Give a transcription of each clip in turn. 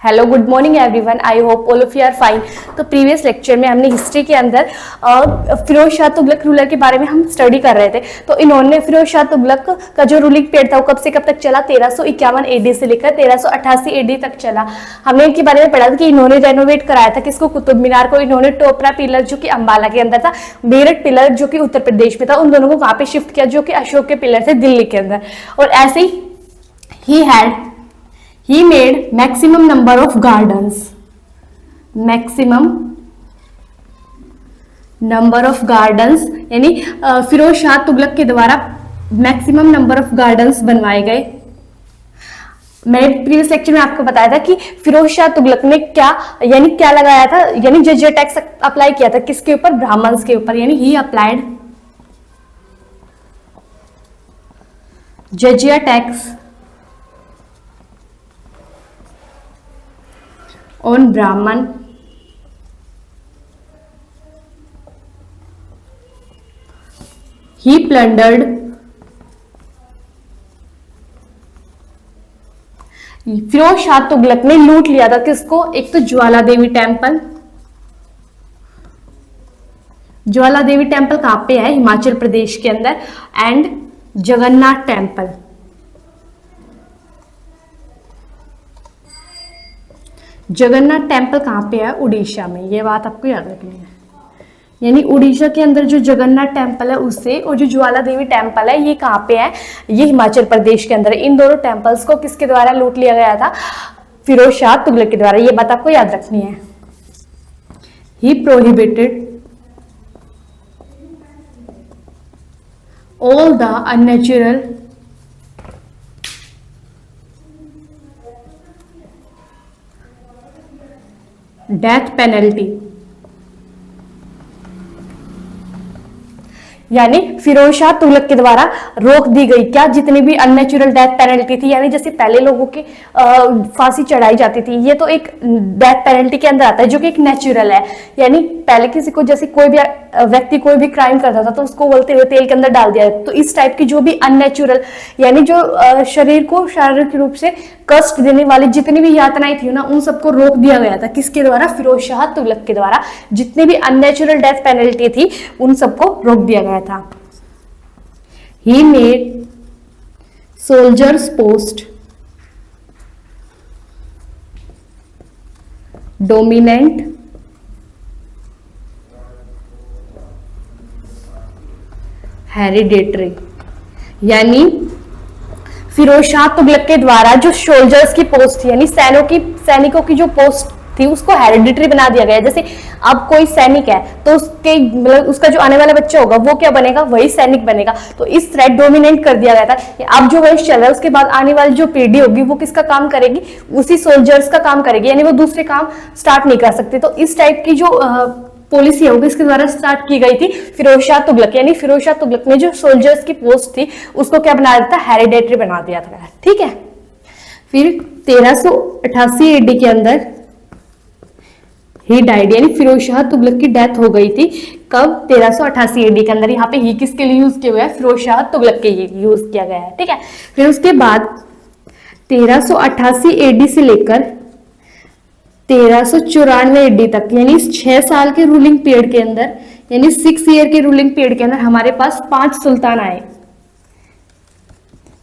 Hello good morning everyone, I hope all of you are fine. तो previous lecture में हमने history के अंदर फिरोज शाह तुगलक रूलर के बारे में हम स्टडी कर रहे थे। तो इन्होंने फिरोज शाह तुगलक का जो रूलिंग पीरियड था वो कब से कब तक चला, 1351 एडी से लेकर 1388 एडी तक चला। हमने इनके बारे में पढ़ा था कि इन्होंने रेनोवेट कराया था किसको, कुतुब मीनार को। इन्होंने टोपरा पिलर जो कि अंबाला के अंदर था, मेरठ पिलर जो कि उत्तर प्रदेश में था, उन दोनों को वहां पे शिफ्ट किया जो कि अशोक के पिलर थे दिल्ली के अंदर। और ऐसे ही made maximum number of gardens, maximum number of gardens, यानी फिरोज शाह तुगलक के द्वारा मैक्सिमम नंबर ऑफ गार्डन्स बनवाए गए। मैंने प्रीवियस लेक्चर में आपको बताया था कि फिरोज शाह तुगलक ने क्या लगाया था, यानी जजिया टैक्स अप्लाई किया था किसके ऊपर, ब्राह्मण्स के ऊपर। यानी he applied jizya tax on Brahman, he plundered Firoz Shah Tughlaq ने लूट लिया था किसको, एक तो ज्वाला देवी टेम्पल। ज्वाला देवी टेम्पल कहां पे है, हिमाचल प्रदेश के अंदर। And Jagannath temple, Jagannath temple कहाँ पे है, उड़ीसा में। ये बात आपको याद रखनी है। यानी उड़ीसा के अंदर जो जगन्नाथ टेम्पल है उससे, और जो ज्वाला देवी टेम्पल है ये कहाँ पे है, ये हिमाचल प्रदेश के अंदर है। इन दोनों टेम्पल्स को किसके द्वारा लूट लिया गया था, फिरोज शाह तुगलक के द्वारा। ये बात आपको याद रखनी है। He prohibited all the unnatural death penalty, यानी फिरोज शाह तुगलक के द्वारा रोक दी गई क्या, जितनी भी अननेचुरल डेथ पेनल्टी थी। यानी जैसे पहले लोगों के फांसी चढ़ाई जाती थी, ये तो एक डेथ पेनल्टी के अंदर आता है जो कि एक नेचुरल है। यानी पहले किसी को, जैसे कोई भी व्यक्ति कोई भी क्राइम करता था तो उसको बोलते हुए तेल के अंदर डाल दिया। तो इस टाइप की जो भी अननेचुरल, यानी जो शरीर को शारीरिक रूप से कष्ट देने वाली जितनी भी यातनाएं थी ना, उन सबको रोक दिया गया था किसके द्वारा, फिरोज शाह तुगलक के द्वारा। जितनी भी अननेचुरल डेथ पेनल्टी थी उन सबको रोक दिया गया था। He made soldiers post dominant hereditary, यानी फिरोज शाह तुगलक के द्वारा जो सोल्जर्स की पोस्ट थी, यानी सैनिकों की जो पोस्ट थी उसको हेरिडिटरी बना दिया गया। जैसे अब कोई सैनिक है तो उसके मतलब उसका जो आने वाला बच्चा होगा वो क्या बनेगा, वही सैनिक बनेगा। तो इस तरह डोमिनेट कर दिया गया था। अब जो वंश चल रहा है उसके बाद आने वाली जो पीढ़ी होगी वो किसका काम करेगी, उसी सोल्जर्स का काम करेगी। यानी वो दूसरे काम स्टार्ट नहीं कर सकते। तो इस टाइप की जो पॉलिसी है वो किसके द्वारा स्टार्ट की गई थी, फिरोज शाह तुगलक। यानी फिरोज शाह तुगलक ने जो सोल्जर्स की पोस्ट थी उसको क्या बना दिया था, हेरिडेटरी बना दिया था। ठीक है। फिर 1388 एडी के अंदर ही डाइड, यानी फिरोज शाह तुगलक की डेथ हो गई थी। कब, 1388 एडी के अंदर। यहाँ पे ही किसके लिए यूज किया हुआ है, फिरोज शाह तुगलक के लिए यूज किया गया है। ठीक है। फिर उसके बाद 1388 एडी से लेकर 1394 एडी तक, यानी 6 साल के रूलिंग पीरियड के अंदर, यानी 6 ईयर के रूलिंग पीरियड के अंदर हमारे पास 5 सुल्तान आए।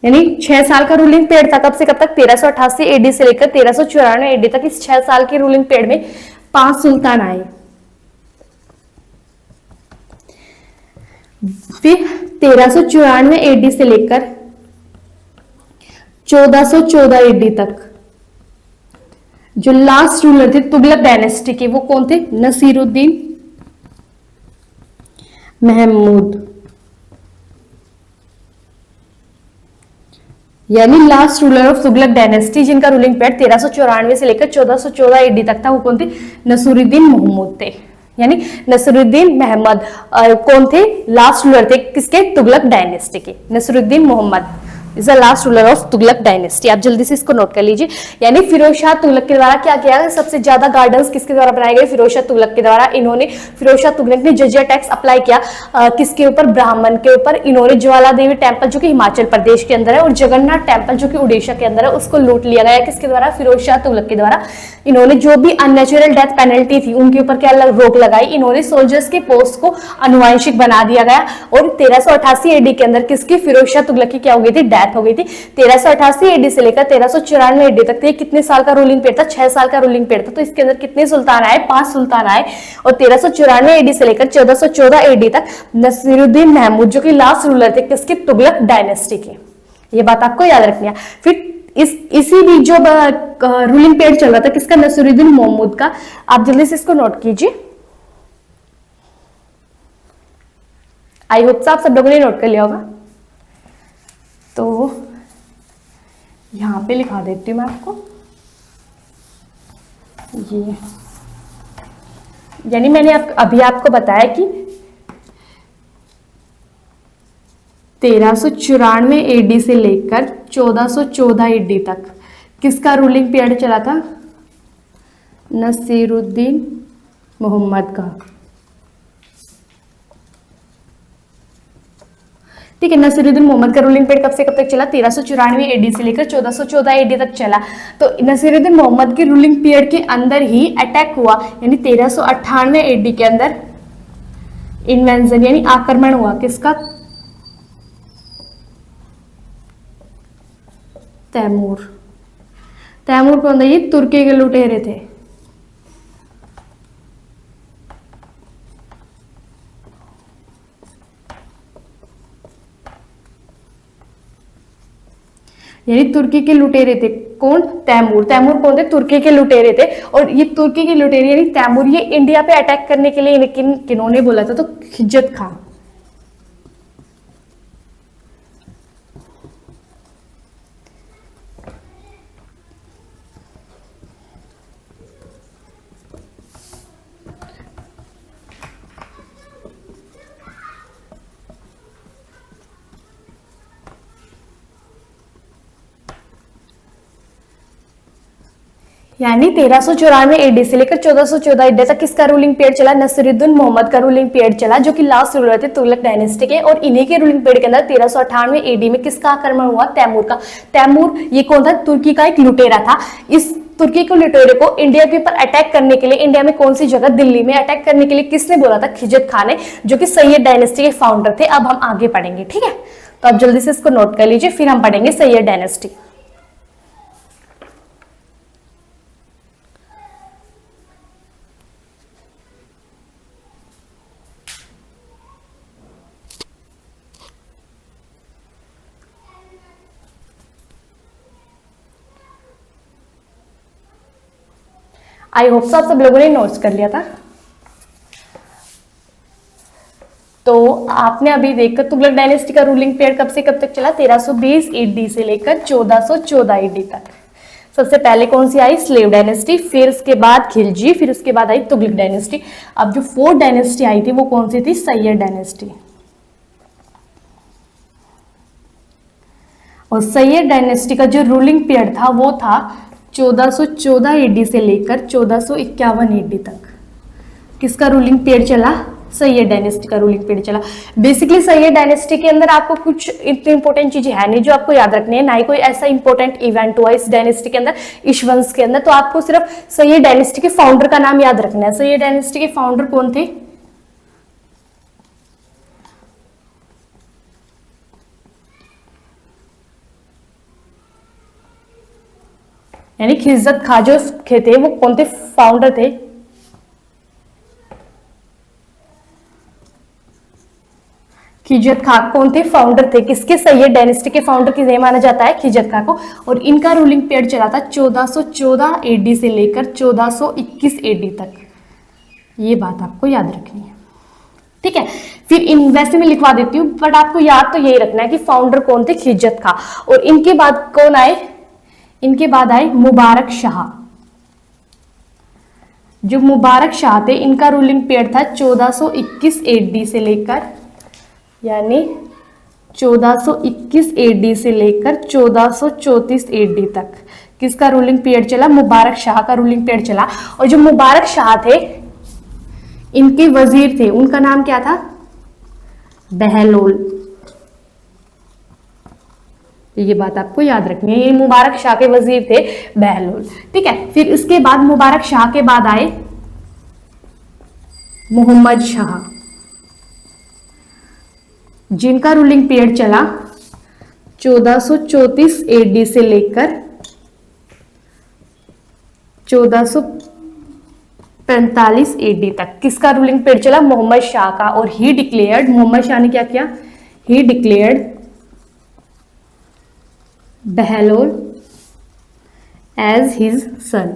यानी 6 साल का रूलिंग पीरियड था, कब से कब तक, 1388 एडी से लेकर 1394 एडी तक। इस 6 साल के रूलिंग पीरियड में 5 सुल्तान आए। फिर 1394 एडी से लेकर 1414 एडी तक जो लास्ट रूलर थे तुगलक डायनेस्टी के, वो कौन थे, नसीरुद्दीन महमूद। यानी last ruler of Tughlaq dynasty जिनका रूलिंग पीरियड 1394 से लेकर 1414 एडी तक था, वो कौन थे, नसीरुद्दीन महमूद थे। यानी नसीरुद्दीन महमद कौन थे, लास्ट रूलर थे किसके, तुगलक डायनेस्टी के, Nasiruddin Mohammad. Is the last ruler of Tughlaq dynasty. आप जल्दी से इसको नोट कर लीजिए। यानी फिरोज शाह तुगलक के द्वारा क्या किया गया, सबसे ज्यादा गार्डन्स किसके द्वारा बनाए गए, फिरोज शाह तुगलक के द्वारा। इन्होंने फिरोज शाह तुगलक ने जजिया टैक्स अप्लाई किया किसके ऊपर, ब्राह्मण के ऊपर। इन्होंने ज्वाला देवी टेम्पल जो कि हिमाचल प्रदेश के अंदर है और जगन्नाथ टेम्पल जो कि उड़ीसा के अंदर है उसको लूट लिया गया किसके द्वारा, फिरोज शाह तुगलक के द्वारा। इन्होंने जो भी अननेचुरल डेथ पेनल्टी थी उनके ऊपर क्या रोक लगाई, इन्होंने सोल्जर्स के पोस्ट को अनुवांशिक बना दिया गया और 1388 एडी के अंदर किसकी, फिरोज शाह तुगलक की क्या हो गई थी, डेथ हो गई थी। 1388 एडी से लेकर 1394 एडी तक ये कितने साल का रूलिंग पीरियड था, 6 साल का रूलिंग पीरियड था। तो इसके अंदर कितने सुल्तान आए, 5 सुल्तान आए। और 1394 एडी से लेकर 1414 एडी तक नसीरुद्दीन महमूद जो कि लास्ट रूलर थे किसके, तुगलक डायनेस्टी के। ये बात आपको याद रखनी है। फिर इसी बीच जो रूलिंग पीरियड चल रहा था किसका, नसीरुद्दीन महमूद का। आप जल्दी से इसको नोट कीजिए। आई होप आप सब लोगों ने नोट कर लिया होगा। तो यहां पे लिखा देती हूं मैं आपको ये, यानी मैंने अभी आपको बताया कि 1394 एडी से लेकर 1414 एडी तक किसका रूलिंग पीरियड चला था, नसीरुद्दीन मोहम्मद का। ठीक है, नसीरुद्दीन मोहम्मद का रूलिंग पीरियड कब से कब तक चला, 1394 एडी से लेकर 1414 एडी तक चला। तो नसीरुद्दीन मोहम्मद के रूलिंग पीरियड के अंदर ही अटैक हुआ, यानी 1398 एडी के अंदर इन्वेंशन यानी आक्रमण हुआ किसका, तैमूर। तैमूर कौन था, ये तुर्की के लुटेरे थे। यानी तुर्की के लुटेरे थे कौन, तैमूर। तैमूर कौन थे, तुर्की के लुटेरे थे। और ये तुर्की के लुटेरे यानी तैमूर ये इंडिया पे अटैक करने के लिए किन्होंने बोला था, तो खिज्जत खां। यानी 1394 एडी से लेकर 1414 एडी तक किसका रूलिंग पीरियड चला, नसीरुद्दीन मोहम्मद का रूलिंग पीरियड चला जो कि लास्ट रूलर थे तुगलक डायनेस्टी के। और इन्हीं के रूलिंग पीरियड के अंदर 1398 एडी में किसका आक्रमण हुआ, तैमूर का। तैमूर ये कौन था, तुर्की का एक लुटेरा था। इस तुर्की के लुटेरे को इंडिया के ऊपर अटैक करने के लिए, इंडिया में कौन सी जगह, दिल्ली में अटैक करने के लिए किसने बोला था, खिजत खान ने, जो कि सैयद डायनेस्टी के फाउंडर थे। अब हम आगे पढ़ेंगे, ठीक है। तो आप जल्दी से इसको नोट कर लीजिए, फिर हम पढ़ेंगे सैयद डायनेस्टी। आई होप आप सब लोगों ने नोट्स कर लिया था। तो आपने अभी देखकर तुगलक डायनेस्टी का रूलिंग पीरियड कब से कब तक चला, 1320 एडी से लेकर 1414 एडी तक। सबसे पहले कौन सी आई, स्लेव डायनेस्टी, फिर उसके बाद खिलजी, फिर उसके बाद आई तुगलक डायनेस्टी। अब जो फोर्थ डायनेस्टी आई थी वो कौन सी थी, सैयद डायनेस्टी। और सैयद डायनेस्टी का जो रूलिंग पीरियड था वो था 1414 एडी से लेकर 1451 एडी तक। किसका रूलिंग पीरियड चला, सैयद डायनेस्टी का रूलिंग पीरियड चला। बेसिकली सैयद डायनेस्टी के अंदर आपको कुछ इतनी इंपॉर्टेंट चीजें है नहीं जो आपको याद रखनी है, ना ही कोई ऐसा इंपॉर्टेंट इवेंट हुआ इस डायनेस्टी के अंदर, इस वंश के अंदर। तो आपको सिर्फ सैयद डायनेस्टी के फाउंडर का नाम याद रखना है। सैयद डायनेस्टी के फाउंडर कौन थे, यानी खिज्जत खां जो थे वो कौन थे, फाउंडर थे। खिज्जत खां कौन थे, फाउंडर थे किसके, सैयद डायनेस्टी के फाउंडर किसे माना जाता है, खिज्जत खां को। और इनका रूलिंग पीरियड चला था 1414 एडी से लेकर 1421 एडी तक। ये बात आपको याद रखनी है, ठीक है। फिर इन वैसे मैं लिखवा देती हूँ, बट आपको याद तो यही रखना है कि फाउंडर कौन थे, खिज्जत खां। और इनके बाद कौन आए, इनके बाद आए मुबारक शाह। जो मुबारक शाह थे इनका रूलिंग पीरियड था 1421 एडी से लेकर यानी 1421 एडी से लेकर 1434 एडी तक किसका रूलिंग पीरियड चला? मुबारक शाह का रूलिंग पीरियड चला। और जो मुबारक शाह थे, इनके वजीर थे, उनका नाम क्या था? बहलोल। ये बात आपको याद रखनी है, ये मुबारक शाह के वजीर थे बहलोल। ठीक है, फिर इसके बाद मुबारक शाह के बाद आए मोहम्मद शाह, जिनका रूलिंग पीरियड चला 1434 एडी से लेकर 1445 एडी तक किसका रूलिंग पीरियड चला? मोहम्मद शाह का। और ही डिक्लेयर्ड, मोहम्मद शाह ने क्या किया? He declared Bahlol as his son.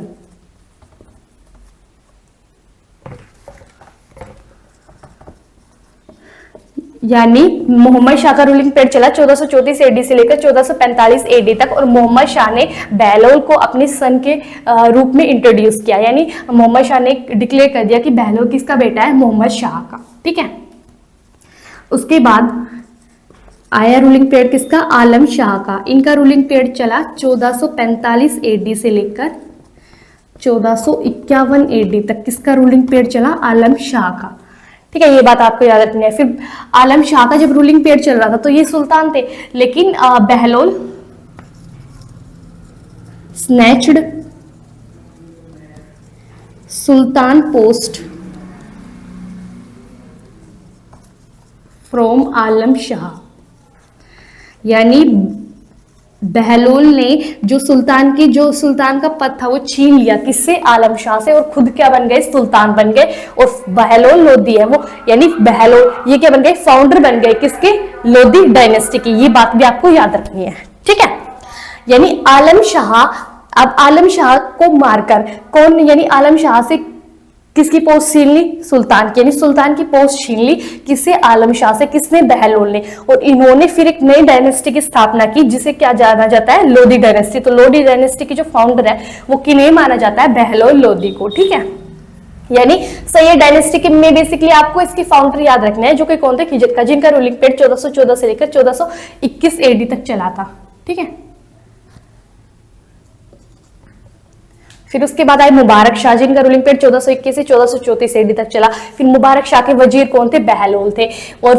यानी मोहम्मद शाह का रूलिंग पीरियड चला 1434 एडी से लेकर 1445 एडी तक, और मोहम्मद शाह ने बहलोल को अपने सन के रूप में इंट्रोड्यूस किया। यानी मोहम्मद शाह ने डिक्लेयर कर दिया कि बहलोल किसका बेटा है? मोहम्मद शाह का। ठीक है, उसके बाद आया रूलिंग पीरियड किसका? आलम शाह का। इनका रूलिंग पीरियड चला 1445 एडी से लेकर 1451 एडी तक किसका रूलिंग पीरियड चला? आलम शाह का। ठीक है, ये बात आपको याद रखनी है। फिर आलम शाह का जब रूलिंग पीरियड चल रहा था तो ये सुल्तान थे, लेकिन Bahlol snatched sultan post from Alam Shah. यानी बहलोल ने जो सुल्तान का पद था वो छीन लिया, किससे? आलम शाह से, और खुद क्या बन गए? सुल्तान बन गए। और बहलोल लोदी है वो, यानी बहलोल ये क्या बन गए? फाउंडर बन गए किसके? लोदी डायनेस्टी की। ये बात भी आपको याद रखनी है। ठीक है, यानी आलम शाह, अब आलम शाह को मारकर कौन, यानी आलम शाह से किसकी पोस्ट छीन ली? सुल्तान की। यानी सुल्तान की पोस्ट छीन ली किससे? आलम शाह से। किसने? बहलोल ने। और इन्होंने फिर एक नई डायनेस्टी की स्थापना की जिसे क्या जाना जाता है? लोदी डायनेस्टी। तो लोदी डायनेस्टी की जो फाउंडर है वो किन्हें माना जाता है? बहलोल लोदी को। ठीक है, यानी सैयद डायनेस्टी में बेसिकली आपको इसकी फाउंडर याद रखना है, जो कि कौन थे? खिजर का, जिनका रूलिंग पीरियड 1414 से लेकर 1421 एडी तक चला था। ठीक है, फिर उसके बाद आए मुबारक शाह, जिनका रूलिंग पीरियड 1421 से 1434 एडी तक चला। फिर मुबारक शाह के वजीर कौन थे? बहलोल थे। और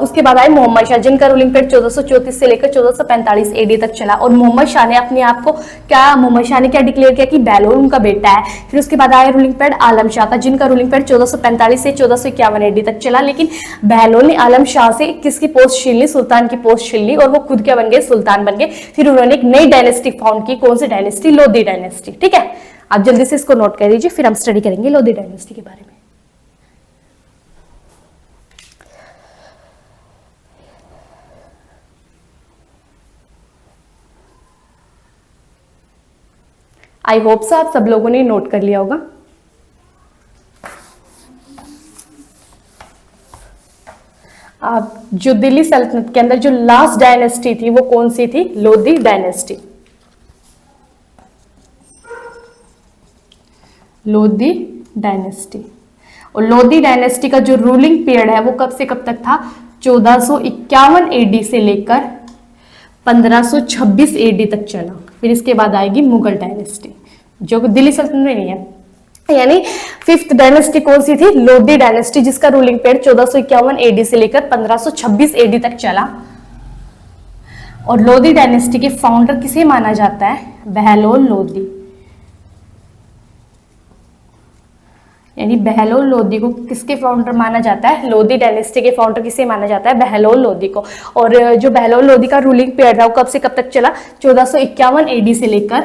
उसके बाद आए मोहम्मद शाह, जिनका रूलिंग पीरियड 1434 से लेकर 1445 एडी तक चला। और मोहम्मद शाह ने अपने आप को मोहम्मद शाह ने क्या डिक्लेयर किया? कि बहलोल उनका बेटा है। फिर उसके बाद आया रूलिंग पीरियड आलम शाह का, जिनका रूलिंग पीरियड 1445 से 1451 एडी तक चला। लेकिन बहलोल ने आलम शाह से किसकी पोस्ट छीन ली? सुल्तान की पोस्ट छीन ली, और वो खुद क्या बन गए? सुल्तान बन गए। फिर उन्होंने एक नई डायनेस्टी फाउंड की। कौन सी डायनेस्टी? लोदी डायनेस्टी। ठीक है, आप जल्दी से इसको नोट कर लीजिए, फिर हम स्टडी करेंगे लोदी डायनेस्टी के बारे में। आई होप सो आप सब लोगों ने नोट कर लिया होगा। आप जो दिल्ली सल्तनत के अंदर जो लास्ट डायनेस्टी थी वो कौन सी थी? लोदी डायनेस्टी। लोदी डायनेस्टी। और लोदी डायनेस्टी का जो रूलिंग पीरियड है वो कब से कब तक था? 1451 एडी से लेकर 1526 एडी तक चला। फिर इसके बाद आएगी मुगल डायनेस्टी, जो दिल्ली सल्तनत में नहीं है। यानी फिफ्थ डायनेस्टी कौन सी थी? लोदी डायनेस्टी, जिसका रूलिंग पीरियड 1451 एडी से लेकर 1526 एडी तक चला। और लोदी डायनेस्टी के फाउंडर किसे माना जाता है? बहलोल लोदी। यानी बहलोल लोदी को किसके फाउंडर माना जाता है? लोदी डायनेस्टी के फाउंडर किसे माना जाता है? बहलोल लोदी को। और जो बहलोल लोदी का रूलिंग पीरियड था वो कब से कब तक चला? 1451 एडी से लेकर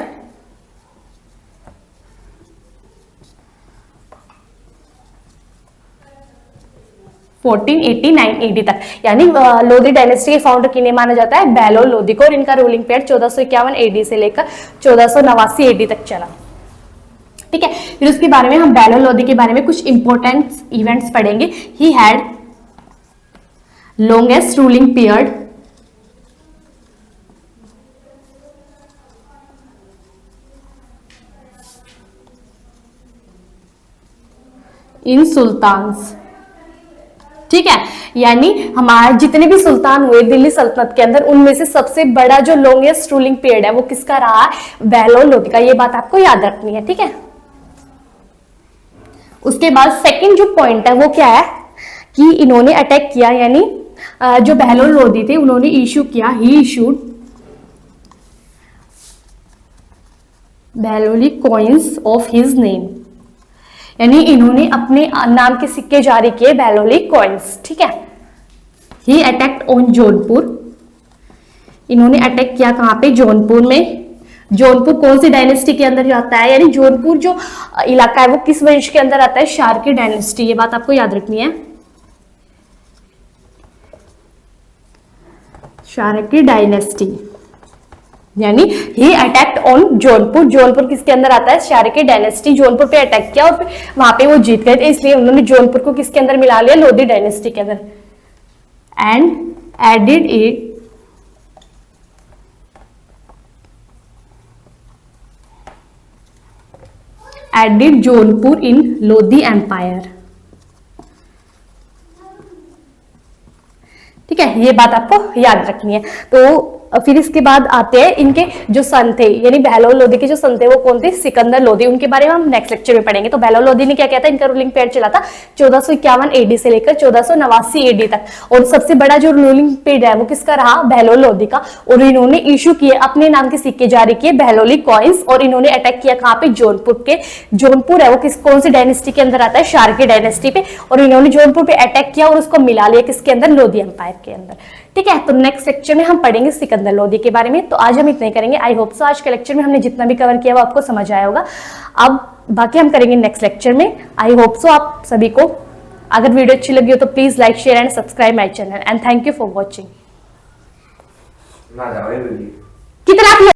1489 एडी तक। यानी लोदी डायनेस्टी के फाउंडर किन्हें माना जाता है? बहलोल लोदी को। और इनका रूलिंग पीरियड 1451 एडी से लेकर 1489 एडी तक चला। ठीक है, फिर उसके बारे में हम बहलोल लोदी के बारे में कुछ इंपॉर्टेंट इवेंट्स पढ़ेंगे। He had longest ruling period in sultans. ठीक है, यानी हमारे जितने भी सुल्तान हुए दिल्ली सल्तनत के अंदर, उनमें से सबसे बड़ा जो लॉन्गेस्ट रूलिंग पीरियड है वो किसका रहा है? बहलोल लोदी का। ये बात आपको याद रखनी है, ठीक है। उसके बाद सेकंड जो पॉइंट है वो क्या है कि इन्होंने अटैक किया, यानी जो बहलोल लोदी थे उन्होंने इशू किया, he issued Bahloli coins of his name, यानी इन्होंने अपने नाम के सिक्के जारी किए, बहलोली कॉइन्स, ठीक है। ही अटैक्ट ऑन जौनपुर, इन्होंने अटैक किया कहां पे? जौनपुर में। जौनपुर कौन सी डायनेस्टी के अंदर जाता है? यानी जौनपुर जो इलाका है वो किस वंश के अंदर आता है? Sharky dynasty. ये बात आपको याद रखनी है, शार्की डायनेस्टी। यानी ही अटैक्ट ऑन जौनपुर, जौनपुर किसके अंदर आता है? Sharky dynasty. जौनपुर पे अटैक किया और फिर वहां पे वो जीत गए थे, इसलिए उन्होंने जौनपुर को किसके अंदर मिला लिया? लोधी डायनेस्टी के अंदर। And added it added Jaunpur in Lodhi empire, ठीक है। ये बात आपको याद रखनी है। तो फिर इसके बाद आते हैं इनके जो सन थे, यानी बहलोल लोधी के जो सन थे वो कौन थे? सिकंदर लोधी। उनके बारे में हम नेक्स्ट लेक्चर में पढ़ेंगे। तो बहलोल लोधी ने क्या किया था? इनका रूलिंग पीरियड चला था 1451 एडी से लेकर 1489 एडी तक, और सबसे बड़ा जो रूलिंग पीरियड है वो किसका रहा? बहलोल लोधी का। और इन्होंने इशू किए, अपने नाम के सिक्के जारी किए, बहलोली कॉइन्स, और इन्होंने अटैक किया कहां पे? जौनपुर के। जौनपुर है वो कौन सी डायनेस्टी के अंदर आता है? शार्की डायनेस्टी पे। और इन्होंने जौनपुर पे अटैक किया और उसको मिला लिया किसके अंदर? लोधी एम्पायर के अंदर, ठीक है। तो नेक्स्ट लेक्चर में हम पढ़ेंगे सिकंदर लोधी के बारे में। तो आज हम इतना ही करेंगे। आई होप सो आज के लेक्चर में हमने जितना भी कवर किया वो आपको समझ आया होगा। अब बाकी हम करेंगे नेक्स्ट लेक्चर में। आई होप सो आप सभी को, अगर वीडियो अच्छी लगी हो तो please like share and subscribe my channel, and thank you for watching. कितना